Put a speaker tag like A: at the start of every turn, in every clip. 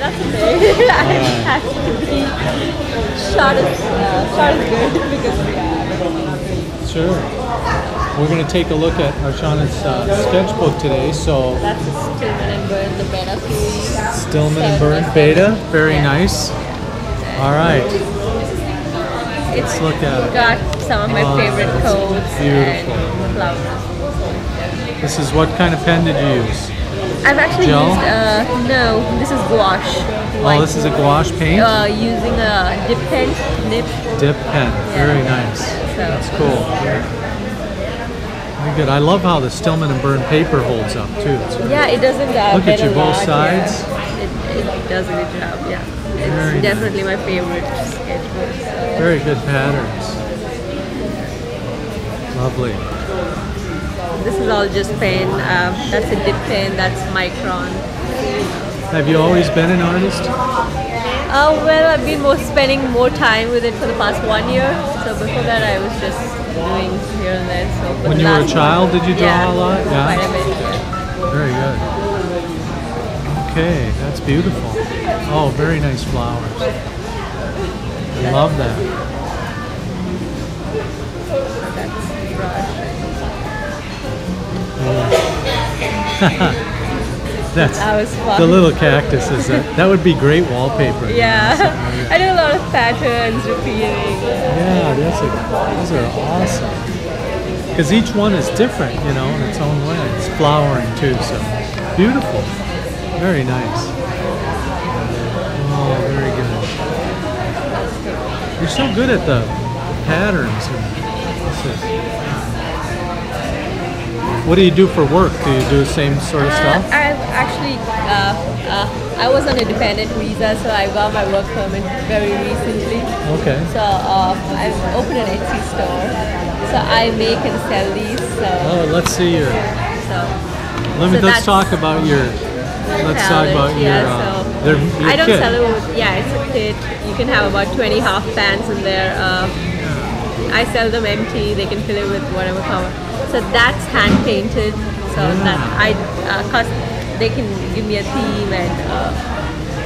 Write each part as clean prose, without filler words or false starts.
A: that's okay. I have to be short is good because
B: Sure. We're going to take a look at Archana's sketchbook today. So
A: that's the Stillman and Burn, the beta series.
B: Stillman and Burn beta, very nice. All right. Let's look at it.
A: Got some of my favorite codes
B: beautiful.
A: and flowers.
B: This is what kind of pen did you use?
A: I've actually
B: Gel?
A: used, no, this is gouache.
B: Oh, this is a gouache paint?
A: Using a dip pen, nib.
B: Dip pen, very nice. That's cool. Very good. I love how the Stillman and Burn paper holds up too.
A: Yeah, it doesn't
B: look at you, both sides.
A: Yeah. It does a good job, yeah. It's
B: very
A: definitely my favorite sketchbook. So.
B: Very good patterns. Lovely.
A: This is all just pen. That's a dip pen, that's micron.
B: Have you always been an artist?
A: Well, I've been spending more time with it for the past 1 year. So before that, I was just doing here and there. So
B: when you were a child, did you draw a lot?
A: Yeah, quite a bit, yeah.
B: Very good. Okay, that's beautiful. Oh, very nice flowers. I love that.
A: That's brush.
B: That's
A: that was fun.
B: The little cactuses. That would be great wallpaper.
A: Yeah, I do a lot of patterns, repeating.
B: Yeah, those are awesome. Because each one is different, you know, in its own way. It's flowering too, so beautiful. Very nice. Oh, very good. You're so good at the patterns. What do you do for work? Do you do the same sort of stuff?
A: I've actually, I was on a dependent visa, so I got my work permit very recently.
B: Okay.
A: So I've opened an Etsy store. So I make and sell these. So.
B: Oh, let's see your. Let's talk about your. Let's talk about your. Your
A: I don't
B: kit.
A: sell it with. Yeah, it's a kit. You can have about 20 half pans in there. I sell them empty. They can fill it with whatever color. So that's hand painted. So that they can give me a theme and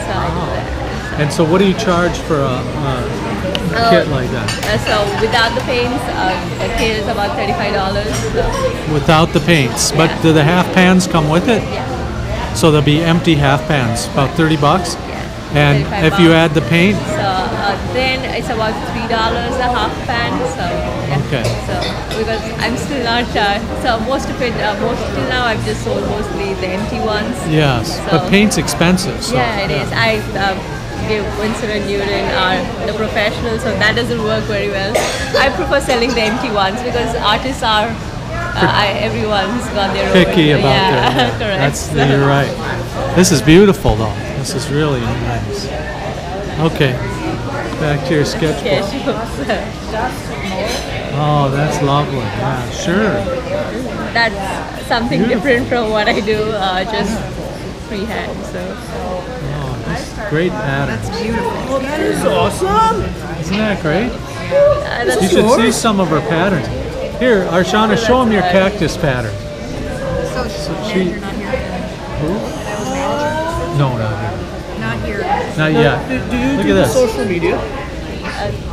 A: so I do that.
B: And so what do you charge for a kit like that?
A: So without the paints, the kit is about $35. So.
B: Without the paints, but do the half pans come with it?
A: Yeah.
B: So there'll be empty half pans, about $30.
A: Yeah.
B: And if you add the paint?
A: So then it's about $3 a half pan. So yeah.
B: Okay.
A: So because I'm still not, so most of it, till now I've just sold mostly the empty ones.
B: Yes,
A: so,
B: but paint's expensive. So,
A: yeah, it is. I give Winston and Newton are the professionals, so that doesn't work very well. I prefer selling the empty ones because artists are, everyone's got their
B: picky
A: own.
B: about their.
A: Yeah, correct.
B: You're right. This is beautiful, though. This is really nice. Okay, back to your sketchbook. Oh, that's lovely. Yeah, sure.
A: That's something different from what I do, just freehand. So.
B: Oh, this great pattern.
C: That's beautiful.
D: Oh, that is awesome!
B: Isn't that great?
A: That's
B: You should see some of her patterns. Here, Archana, show them your cactus pattern.
C: So
B: she.
C: manager not here?
B: Who? No, not here.
C: Not here.
B: Not yet.
D: Do you
B: Look
D: do
B: at
D: the
B: this.
D: social media?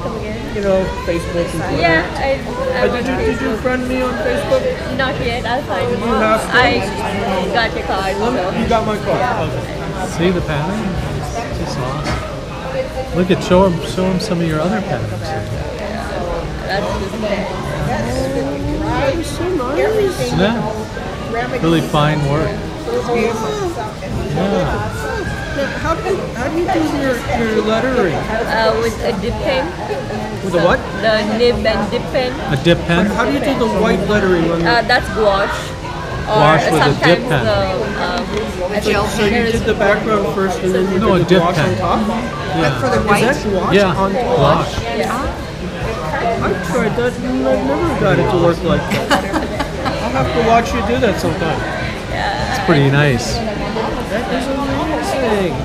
A: come again?
D: You know, Facebook and Twitter?
A: Yeah, I
D: Did you friend me on Facebook?
A: Not yet. I'll find you.
D: You have to?
A: I got your card. So.
D: You got my card. Okay.
B: See the pattern? It's just awesome. Look at show them some of your other patterns.
A: That's just
D: That is so nice.
B: Isn't that really fine work? Yeah.
D: Now, how do you do your lettering?
A: with a dip pen.
D: With a what?
A: The nib and dip pen.
B: A dip pen?
D: How do you do the white lettering on the...
A: That's gouache.
B: Gouache with a
A: sometimes
B: dip pen.
D: So you did the background first and then you
B: No, a
D: did the
B: dip
D: gouache
B: pen.
D: on top?
B: Yeah.
C: For the
D: Is
C: white?
D: that gouache
B: Yeah,
D: on top?
B: gouache.
D: I've tried that and I've never got it to work like that. I'll have to watch you do that sometime.
B: It's pretty nice.
D: That is amazing.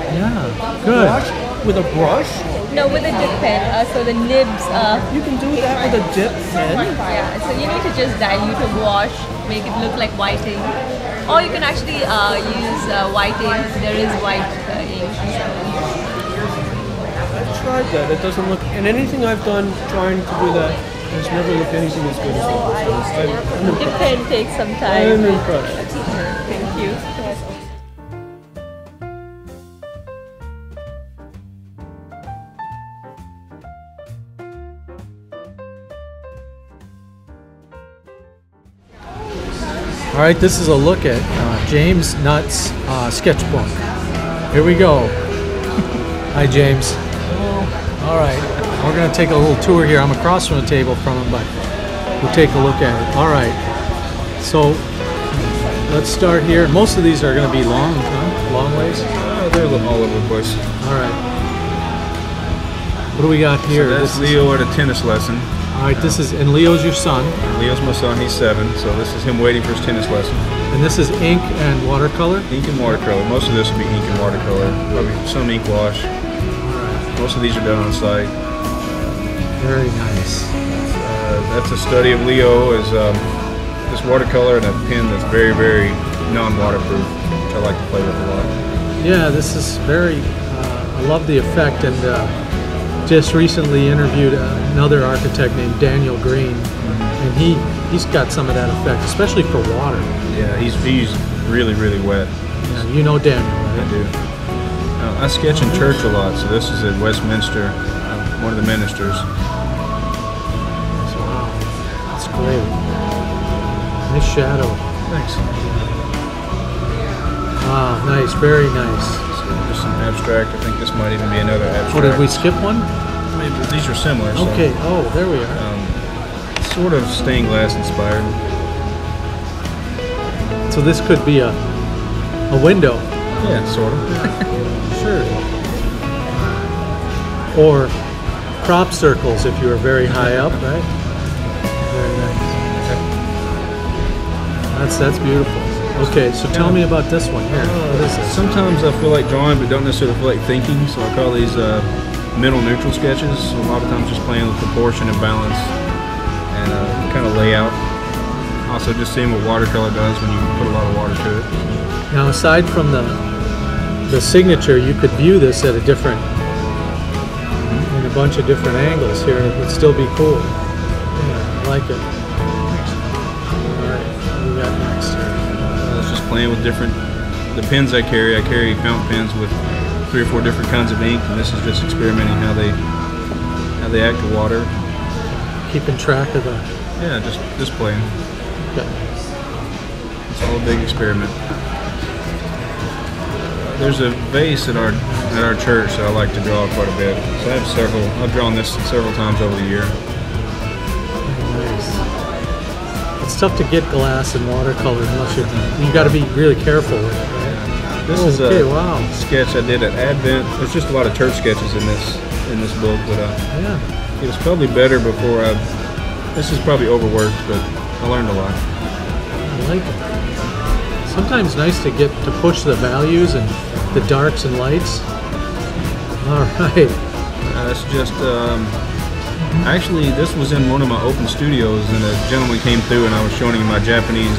B: Yeah, good.
D: Gouache with a brush?
A: No, with a dip pen. So the nibs.
D: You can do that with a dip pen?
A: Yeah. So you need to just dilute a gouache, make it look like whiting. Or you can actually use white ink. There is white ink.
D: I've tried that. It doesn't look, and anything I've done trying to do that has never looked anything as good as that. I'm
A: It
D: impressed.
A: can take some
D: I'm
A: time.
D: impressed.
A: Thank you.
B: All right, this is a look at James Nutt's sketchbook. Here we go. Hi, James. All right, we're going to take a little tour here. I'm across from the table from him, but we'll take a look at it. All right, so let's start here. Most of these are going to be long, huh? Long ways.
E: They're all over the place.
B: All right. What do we got here?
E: So that's Leo at a tennis lesson.
B: All right, this is, and Leo's your son.
E: Leo's my son, he's 7, so this is him waiting for his tennis lesson.
B: And this is ink and watercolor?
E: Ink and watercolor. Most of this will be ink and watercolor. Probably some ink wash. Most of these are done on site.
B: Very nice.
E: That's a study of Leo, is this watercolor and a pen that's very, very non-waterproof, which I like to play with a lot.
B: Yeah, this is very, I love the effect, and just recently interviewed another architect named Daniel Green, and he's got some of that effect, especially for water.
E: Yeah, he's really, really wet.
B: Yeah, you know Daniel, right?
E: I do. I sketch in church a lot, so this is at Westminster. I'm one of the ministers.
B: Wow, that's great. Nice shadow.
E: Thanks.
B: Ah, nice, very nice.
E: Just some abstract. I think this might even be another abstract.
B: Oh, did we skip one?
E: Maybe these are similar. So,
B: Okay, oh, there we are.
E: sort of stained glass inspired.
B: So this could be a window.
E: Yeah, sort of.
B: Sure. Or crop circles if you were very high up, right? Very nice. That's beautiful. Okay, so tell me about this one here. What is this?
E: Sometimes I feel like drawing, but don't necessarily feel like thinking. So I call these mental neutral sketches. So a lot of times just playing with proportion and balance and kind of layout. Also just seeing what watercolor does when you put a lot of water to it.
B: Now, aside from the signature, you could view this at a different, in a bunch of different angles here. It would still be cool. Yeah, I like it. All right, what do we got next here?
E: It's just playing with the pens I carry fountain pens with 3 or 4 different kinds of ink, and this is just experimenting how they act with water.
B: Keeping track of the.
E: Yeah, just playing.
B: Okay.
E: It's all a big experiment. There's a vase at our church that I like to draw quite a bit. So I have several. I've drawn this several times over the year.
B: Nice. It's tough to get glass and watercolor unless you got to be really careful with it, right?
E: This is a
B: wow.
E: sketch I did at Advent. There's just a lot of church sketches in this book, but
B: Yeah.
E: it was probably better before I. This is probably overworked, but I learned a lot.
B: I like it. Sometimes nice to get to push the values and the darks and lights. All right.
E: It's just actually this was in one of my open studios, and a gentleman came through, and I was showing him my Japanese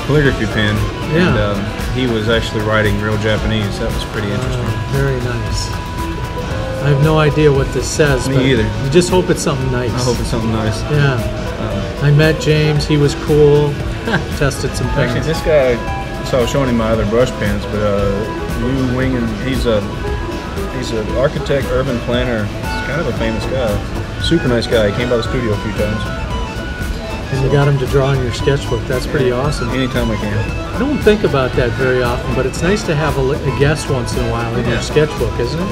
E: calligraphy pen.
B: Yeah.
E: And he was actually writing real Japanese. That was pretty interesting.
B: Very nice. I have no idea what this says.
E: Me
B: but
E: either.
B: You just hope it's something nice.
E: I hope it's something nice.
B: Yeah. I met James. He was cool. Tested some
E: Actually,
B: things.
E: this guy, so I was showing him my other brush pens, but Lou Wingen, he's an architect, urban planner. He's kind of a famous guy. Super nice guy. He came by the studio a few times.
B: And you got him to draw in your sketchbook. That's pretty awesome.
E: Anytime I can.
B: I don't think about that very often, but it's nice to have a guest once in a while in your sketchbook, isn't it?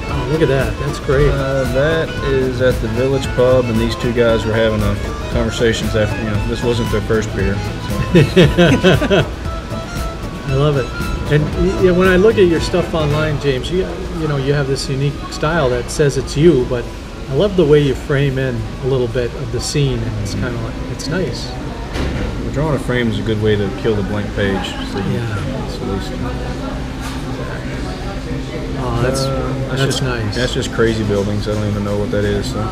B: Oh, look at that. That's great.
E: That is at the Village Pub, and these two guys were having conversations after, this wasn't their first beer. So.
B: I love it. And when I look at your stuff online, James, you have this unique style that says it's you, but I love the way you frame in a little bit of the scene, and it's kind of like, it's nice.
E: Drawing a frame is a good way to kill the blank page. So
B: Yeah.
E: it's at least,
B: Oh, that's
E: just
B: nice.
E: That's just crazy buildings. I don't even know what that is. So.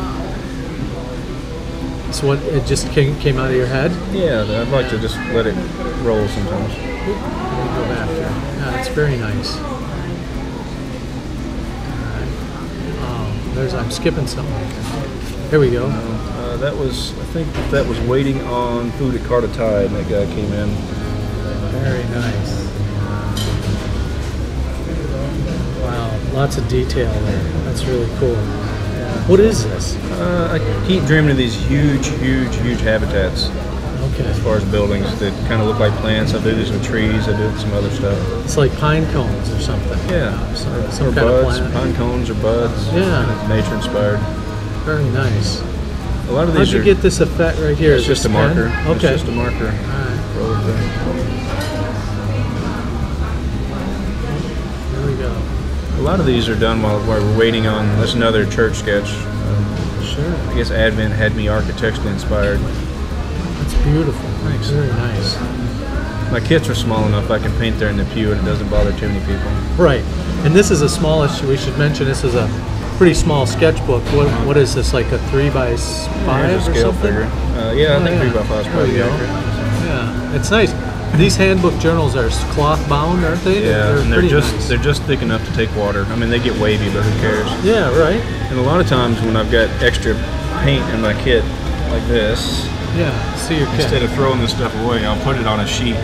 B: So what? It just came out of your head?
E: Yeah, I'd like to just let it roll sometimes.
B: Let me go back here. Yeah, it's very nice. I'm skipping something. Here we go.
E: I think that was waiting on food at Carter Tide, and that guy came in.
B: Very nice. Wow, lots of detail there. That's really cool. Yeah. What is this?
E: I keep dreaming of these huge habitats.
B: Okay.
E: As far as buildings that kind of look like plants. I do this with trees. I do it with some other stuff.
B: It's like pine cones or something.
E: Yeah.
B: Some
E: or
B: kind
E: buds,
B: of plant.
E: pine cones or buds.
B: Yeah.
E: Nature inspired.
B: Very nice.
E: A lot of these
B: How'd you get this effect right here?
E: It's just a marker.
B: Okay.
E: It's just a marker.
B: All right.
E: Roll thing.
B: Here we go.
E: A lot of these are done while we're waiting on this another church sketch.
B: Sure.
E: I guess Advent had me architecturally inspired.
B: That's beautiful. Thanks. Very nice.
E: My kits are small enough I can paint there in the pew and it doesn't bother too many people.
B: Right. And this is a smallish, we should mention this is a pretty small sketchbook. What is this, like a 3x5
E: Here's a
B: or
E: scale
B: something?
E: figure. Yeah, I think 3x5 is
B: There we
E: probably
B: go.
E: accurate.
B: Yeah, it's nice. These handbook journals are cloth bound, aren't they?
E: Yeah, and
B: pretty
E: they're
B: nice.
E: just thick enough to take water. I mean, they get wavy, but who cares?
B: Yeah, right.
E: And a lot of times when I've got extra paint in my kit like this,
B: Yeah, see your kit.
E: instead of throwing this stuff away, I'll put it on a sheet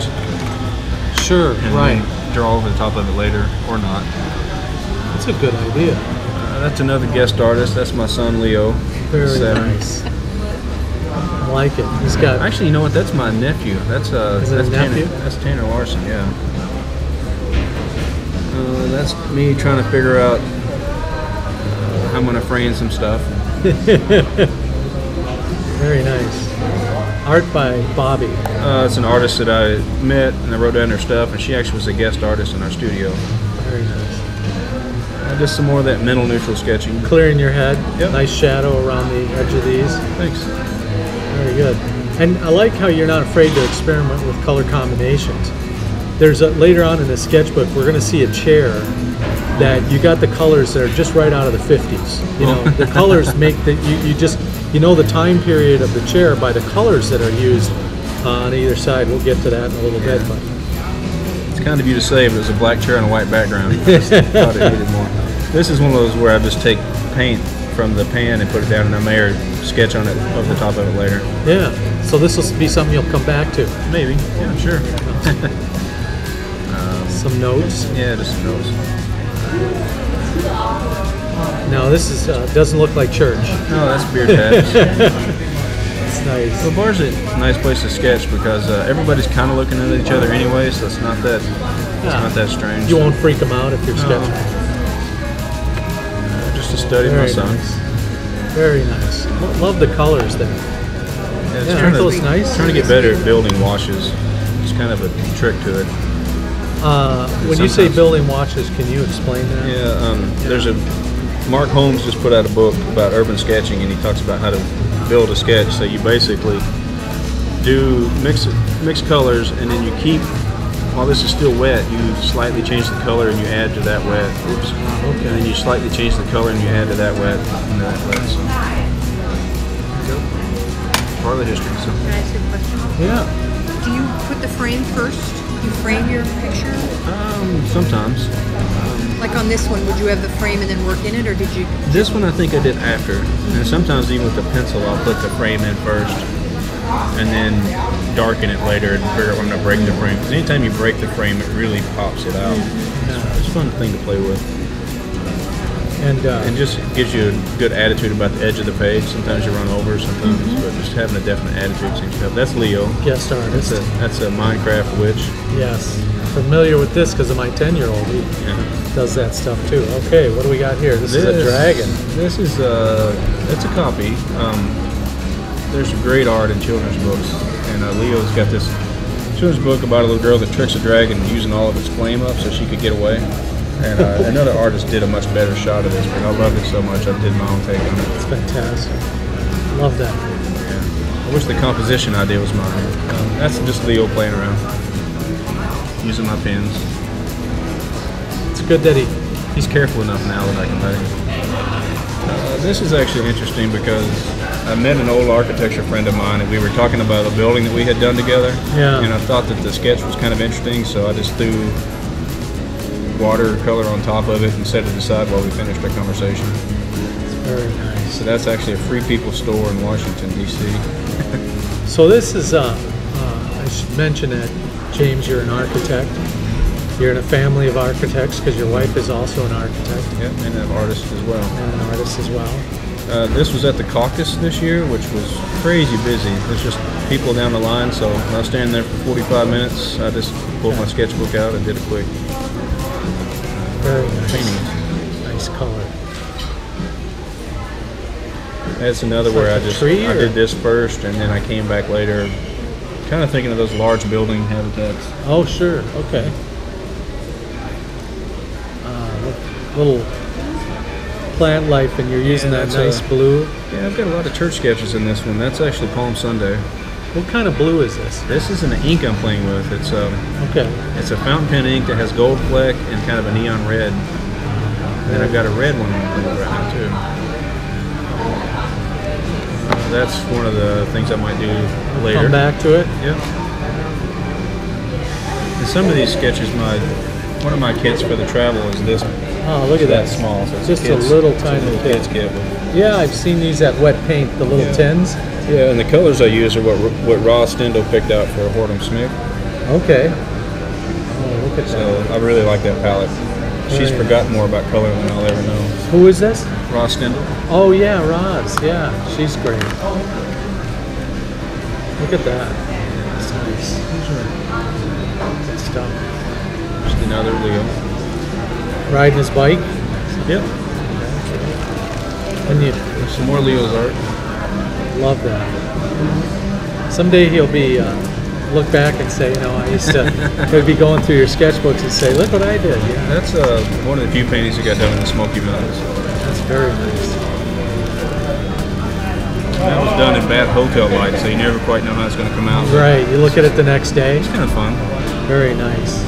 B: Sure,
E: and
B: right.
E: then draw over the top of it later, or not.
B: That's a good idea.
E: That's another guest artist. That's my son Leo.
B: Very
E: 7.
B: nice. I like it. He's got.
E: Actually, you know what? That's my nephew. That's
B: Is it
E: that's
B: a nephew?
E: Tanner. That's Tanner Larson. Yeah. That's me trying to figure out how I'm gonna frame some stuff.
B: Very nice. Art by Bobby.
E: It's an artist that I met and I wrote down her stuff, and she actually was a guest artist in our studio.
B: Very nice.
E: Just some more of that mental neutral sketching.
B: Clearing your head.
E: Yep.
B: Nice shadow around the edge of these.
E: Thanks.
B: Very good. And I like how you're not afraid to experiment with color combinations. There's later on in the sketchbook, we're going to see a chair that you got the colors that are just right out of the 50s. You know, the colors make the you know the time period of the chair by the colors that are used on either side. We'll get to that in a little bit, but
E: It's kind of you to say, but it was a black chair on a white background. I just thought it needed more. This is one of those where I just take paint from the pan and put it down, and I may sketch on it over the top of it later.
B: yeah. So this will be something you'll come back to.
E: Maybe. Yeah, sure.
B: Some notes.
E: Yeah, just some notes.
B: Now this is doesn't look like church.
E: No, that's beer tabs.
B: It's nice.
E: The bar's a nice place to sketch because everybody's kind of looking at each other anyway, so it's not that strange.
B: You won't freak them out if you're sketching.
E: Just to study my
B: Very
E: son.
B: nice. Very nice. Love the colors there.
E: Yeah,
B: Aren't those nice?
E: Trying to get better at building washes. It's kind of a trick to it.
B: When you say
E: Sometimes-
B: building watches, can you explain that?
E: Yeah, there's a Mark Holmes just put out a book about urban sketching, and he talks about how to build a sketch. So you basically do mix colors, and then you keep, while this is still wet, you slightly change the color and you add to that wet. Oops.
B: Okay.
E: And then you slightly change the color and you add to that wet and that wet. So part of the history. So.
C: Can I ask you a question?
B: Yeah.
C: Do you put the frame first? You frame your picture?
E: Sometimes.
C: Like on this one, would you have the frame and then work in it, or did you?
E: This one I think I did after. And sometimes even with the pencil, I'll put the frame in first and then darken it later and figure out when I'm gonna break the frame. Because anytime you break the frame, it really pops it out. It's a fun thing to play with.
B: And
E: just gives you a good attitude about the edge of the page. Sometimes you run over, sometimes, but just having a definite attitude seems to help. That's Leo.
B: guest artist.
E: That's a Minecraft witch.
B: Yes. Familiar with this because of my 10-year-old. He does that stuff too. Okay, what do we got here? This is a dragon.
E: This is it's a copy. There's great art in children's books, and Leo's got this children's book about a little girl that tricks a dragon using all of its flame up so she could get away. And another artist did a much better shot of this, but I loved it so much I did my own take on it.
B: It's fantastic. Love that.
E: Yeah. I wish the composition idea was mine. That's just Leo playing around, using my pens.
B: It's good that
E: He's careful enough now that I can let him. This is actually interesting because I met an old architecture friend of mine, and we were talking about a building that we had done together.
B: Yeah.
E: And I thought that the sketch was kind of interesting, so I just threw watercolor on top of it and set it aside while we finished our conversation.
B: Very nice.
E: So that's actually a Free People store in Washington, D.C.
B: So this is, I should mention that, James, you're an architect. You're in a family of architects because your wife is also an architect.
E: Yep, and an artist as well.
B: And an artist as well.
E: This was at the caucus this year, which was crazy busy. There's just people down the line, so when I was standing there for 45 minutes, I just pulled my sketchbook out and did a quick
B: Very nice.
E: painting.
B: Nice color.
E: That's another
B: It's
E: where
B: like
E: I
B: a
E: just
B: tree,
E: I
B: or-
E: did this first, and then I came back later, kind of thinking of those large building habitats.
B: Oh, sure. Okay. Little plant life, and you're using
E: Yeah,
B: that
E: that's
B: nice blue.
E: Yeah, I've got a lot of church sketches in this one. That's actually Palm Sunday.
B: What kind of blue is this?
E: This is an ink I'm playing with. It's
B: Okay.
E: a fountain pen ink that has gold fleck and kind of a neon red. And then I've got a red one I'm playing with right now too. That's one of the things I might do later.
B: Come back to it.
E: Yep. And some of these sketches, one of my kits for the travel is this.
B: Oh, look at that.
E: Small, so it's
B: Just a
E: kids-
B: little
E: it's
B: tiny
E: little
B: kit.
E: kids kit.
B: Yeah, I've seen these at Wet Paint, the little
E: Yeah.
B: tins.
E: Yeah, and the colors I use are what Ross Stendhal picked out for Hortum Smith.
B: Okay. Oh, look at
E: So
B: that.
E: I really like that palette. She's
B: Very
E: forgotten more about color than I'll ever know.
B: Who is this?
E: Ross Stendhal.
B: Oh, yeah, Roz. Yeah, she's great. Look at that. That's nice. Good stuff.
E: Just another Leo.
B: Riding his bike.
E: Yep.
B: And you
E: Some more Leo's art.
B: love that. Someday he'll be look back and say, I used to. He'll be going through your sketchbooks and say, "Look what I did." Yeah,
E: That's one of the few paintings that got done in the Smoky Mountains.
B: that's very nice.
E: That was done in bad hotel light, so you never quite know how it's going to come out.
B: Right. You look at it the next day.
E: It's kind of fun.
B: Very nice.